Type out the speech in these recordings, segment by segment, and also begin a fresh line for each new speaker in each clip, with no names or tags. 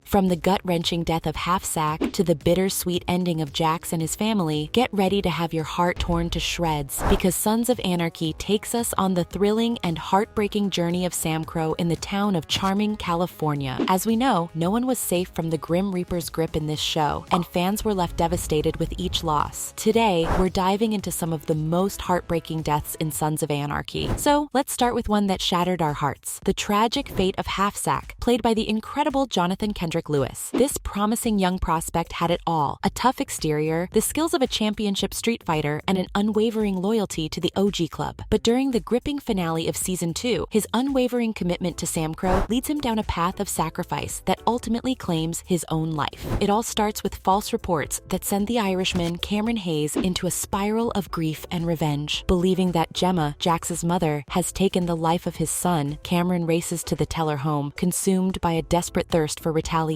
From the gut-wrenching death of Half-Sack to the bittersweet ending of Jax and his family, get ready to have your heart torn to shreds, because Sons of Anarchy takes us on the thrilling and heartbreaking journey of Sam Crow in the town of Charming, California. As we know, no one was safe from the Grim Reaper's grip in this show, and fans were left devastated with each loss. Today, we're diving into some of the most heartbreaking deaths in Sons of Anarchy. So, let's start with one that shattered our hearts: the tragic fate of Half-Sack, played by the incredible Jonathan Kendrick Lewis. This promising young prospect had it all: a tough exterior, the skills of a championship street fighter, and an unwavering loyalty to the OG club. But during the gripping finale of Season 2, his unwavering commitment to Sam Crow leads him down a path of sacrifice that ultimately claims his own life. It all starts with false reports that send the Irishman, Cameron Hayes, into a spiral of grief and revenge. Believing that Gemma, Jax's mother, has taken the life of his son, Cameron races to the Teller home, consumed by a desperate thirst for retaliation.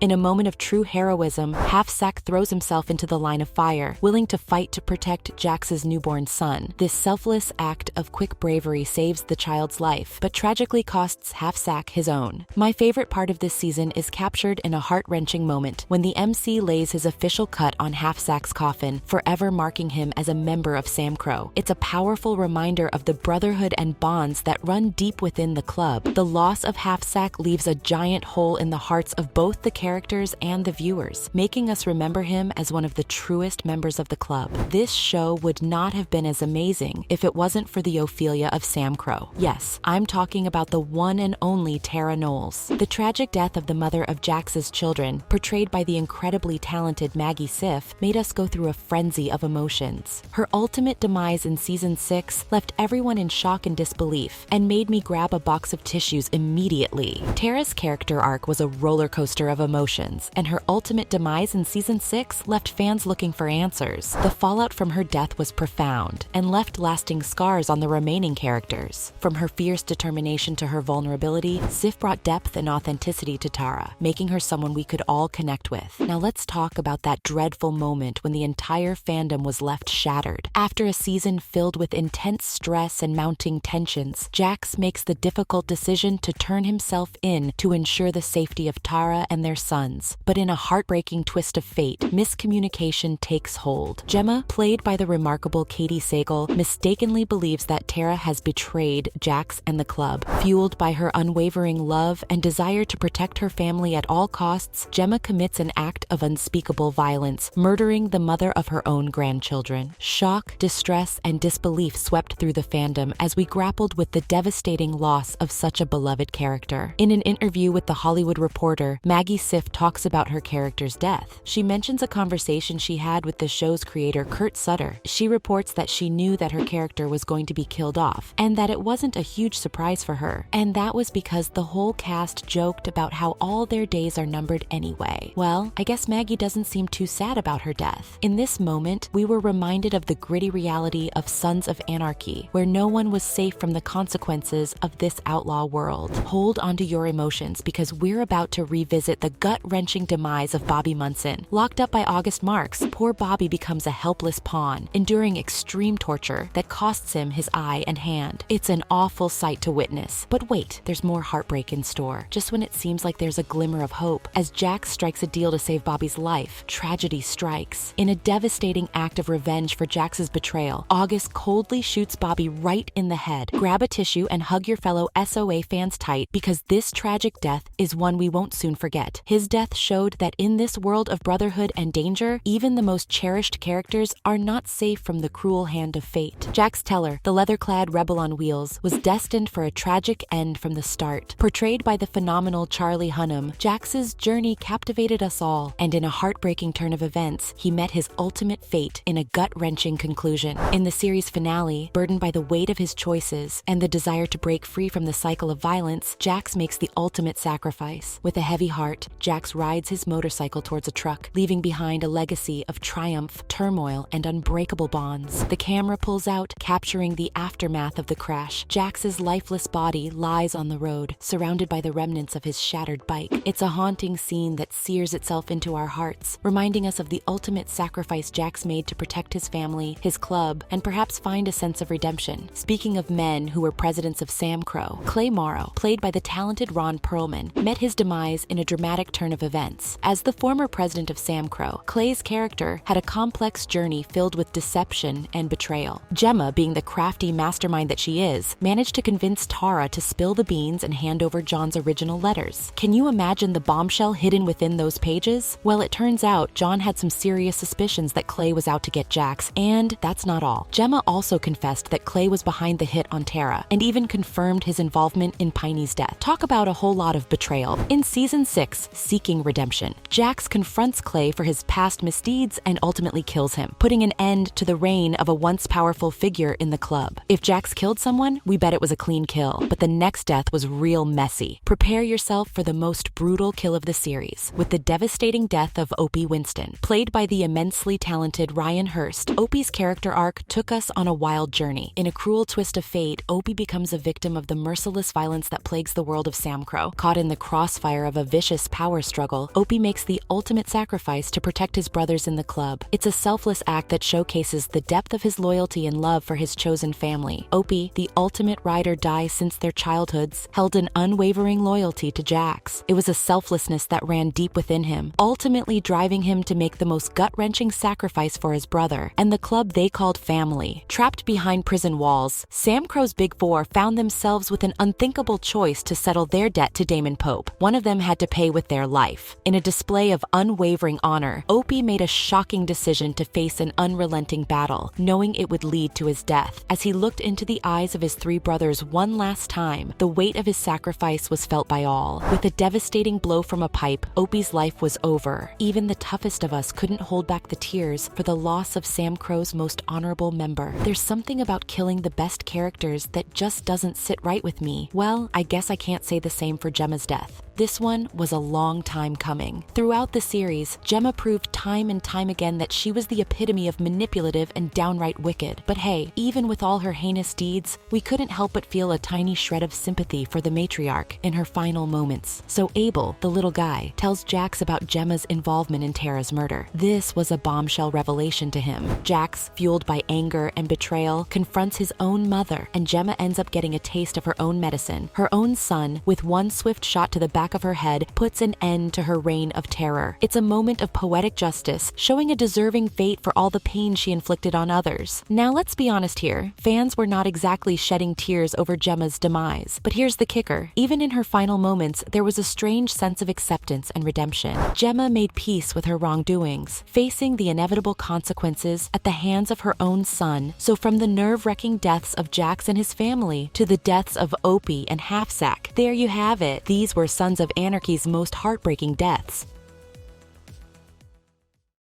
In a moment of true heroism, Half-Sack throws himself into the line of fire, willing to fight to protect Jax's newborn son. This selfless act of quick bravery saves the child's life, but tragically costs Half-Sack his own. My favorite part of this season is captured in a heart-wrenching moment when the MC lays his official cut on Half-Sack's coffin, forever marking him as a member of Sam Crow. It's a powerful reminder of the brotherhood and bonds that run deep within the club. The loss of Half-Sack leaves a giant hole in the hearts of both the characters and the viewers, making us remember him as one of the truest members of the club. This show would not have been as amazing if it wasn't for the Ophelia of Sam Crow. Yes, I'm talking about the one and only Tara Knowles. The tragic death of the mother of Jax's children, portrayed by the incredibly talented Maggie Siff, made us go through a frenzy of emotions. Her ultimate demise in Season 6 left everyone in shock and disbelief, and made me grab a box of tissues immediately. Tara's character arc was a roller coaster of emotions, and her ultimate demise in Season 6 left fans looking for answers. The fallout from her death was profound, and left lasting scars on the remaining characters. From her fierce determination to her vulnerability, Sif brought depth and authenticity to Tara, making her someone we could all connect with. Now let's talk about that dreadful moment when the entire fandom was left shattered. After a season filled with intense stress and mounting tensions, Jax makes the difficult decision to turn himself in to ensure the safety of Tara and their sons. But in a heartbreaking twist of fate, miscommunication takes hold. Gemma, played by the remarkable Katie Sagal, mistakenly believes that Tara has betrayed Jax and the club. Fueled by her unwavering love and desire to protect her family at all costs, Gemma commits an act of unspeakable violence, murdering the mother of her own grandchildren. Shock, distress, and disbelief swept through the fandom as we grappled with the devastating loss of such a beloved character. In an interview with The Hollywood Reporter, Maggie Siff talks about her character's death. She mentions a conversation she had with the show's creator, Kurt Sutter. She reports that she knew that her character was going to be killed off, and that it wasn't a huge surprise for her. And that was because the whole cast joked about how all their days are numbered anyway. Well, I guess Maggie doesn't seem too sad about her death. In this moment, we were reminded of the gritty reality of Sons of Anarchy, where no one was safe from the consequences of this outlaw world. Hold onto your emotions, because we're about to revisit the gut-wrenching demise of Bobby Munson. Locked up by August Marks, poor Bobby becomes a helpless pawn, enduring extreme torture that costs him his eye and hand. It's an awful sight to witness. But wait, there's more heartbreak in store. Just when it seems like there's a glimmer of hope, as Jax strikes a deal to save Bobby's life, tragedy strikes. In a devastating act of revenge for Jax's betrayal, August coldly shoots Bobby right in the head. Grab a tissue and hug your fellow SOA fans tight, because this tragic death is one we won't soon forget. His death showed that in this world of brotherhood and danger, even the most cherished characters are not safe from the cruel hand of fate. Jax Teller, the leather-clad rebel on wheels, was destined for a tragic end from the start. Portrayed by the phenomenal Charlie Hunnam, Jax's journey captivated us all, and in a heartbreaking turn of events, he met his ultimate fate in a gut-wrenching conclusion. In the series finale, burdened by the weight of his choices and the desire to break free from the cycle of violence, Jax makes the ultimate sacrifice. With a heavy heart, Jax rides his motorcycle towards a truck, leaving behind a legacy of triumph, turmoil, and unbreakable bonds. The camera pulls out, capturing the aftermath of the crash. Jax's lifeless body lies on the road, surrounded by the remnants of his shattered bike. It's a haunting scene that sears itself into our hearts, reminding us of the ultimate sacrifice Jax made to protect his family, his club, and perhaps find a sense of redemption. Speaking of men who were presidents of Sam Crow, Clay Morrow, played by the talented Ron Perlman, met his demise in a dramatic turn of events. As the former president of Samcro, Clay's character had a complex journey filled with deception and betrayal. Gemma, being the crafty mastermind that she is, managed to convince Tara to spill the beans and hand over John's original letters. Can you imagine the bombshell hidden within those pages? Well, it turns out John had some serious suspicions that Clay was out to get Jax, and that's not all. Gemma also confessed that Clay was behind the hit on Tara, and even confirmed his involvement in Piney's death. Talk about a whole lot of betrayal. In Season 6, Seeking Redemption, Jax confronts Clay for his past misdeeds and ultimately kills him, putting an end to the reign of a once powerful figure in the club. If Jax killed someone, we bet it was a clean kill, but the next death was real messy. Prepare yourself for the most brutal kill of the series, with the devastating death of Opie Winston. Played by the immensely talented Ryan Hurst, Opie's character arc took us on a wild journey. In a cruel twist of fate, Opie becomes a victim of the merciless violence that plagues the world of Samcro. Caught in the crossfire of a vicious power struggle, Opie makes the ultimate sacrifice to protect his brothers in the club. It's a selfless act that showcases the depth of his loyalty and love for his chosen family. Opie, the ultimate ride or die since their childhoods, held an unwavering loyalty to Jax. It was a selflessness that ran deep within him, ultimately driving him to make the most gut-wrenching sacrifice for his brother and the club they called family. Trapped behind prison walls, Samcro's Big Four found themselves with an unthinkable choice to settle their debt to Damon Pope. One of them had to pay with their life. In a display of unwavering honor, Opie made a shocking decision to face an unrelenting battle, knowing it would lead to his death. As he looked into the eyes of his three brothers one last time, the weight of his sacrifice was felt by all. With a devastating blow from a pipe, Opie's life was over. Even the toughest of us couldn't hold back the tears for the loss of Samcro's most honorable member. There's something about killing the best characters that just doesn't sit right with me. Well, I guess I can't say the same for Gemma's death. This one was a long time coming. Throughout the series, Gemma proved time and time again that she was the epitome of manipulative and downright wicked. But hey, even with all her heinous deeds, we couldn't help but feel a tiny shred of sympathy for the matriarch in her final moments. So Abel, the little guy, tells Jax about Gemma's involvement in Tara's murder. This was a bombshell revelation to him. Jax, fueled by anger and betrayal, confronts his own mother, and Gemma ends up getting a taste of her own medicine. Her own son, with one swift shot to the back of her head, puts an end to her reign of terror. It's a moment of poetic justice, showing a deserving fate for all the pain she inflicted on others. Now let's be honest here, fans were not exactly shedding tears over Gemma's demise. But here's the kicker, even in her final moments, there was a strange sense of acceptance and redemption. Gemma made peace with her wrongdoings, facing the inevitable consequences at the hands of her own son. So from the nerve-wracking deaths of Jax and his family to the deaths of Opie and Half-Sack, there you have it. These were Sons of Anarchy's most heartbreaking deaths.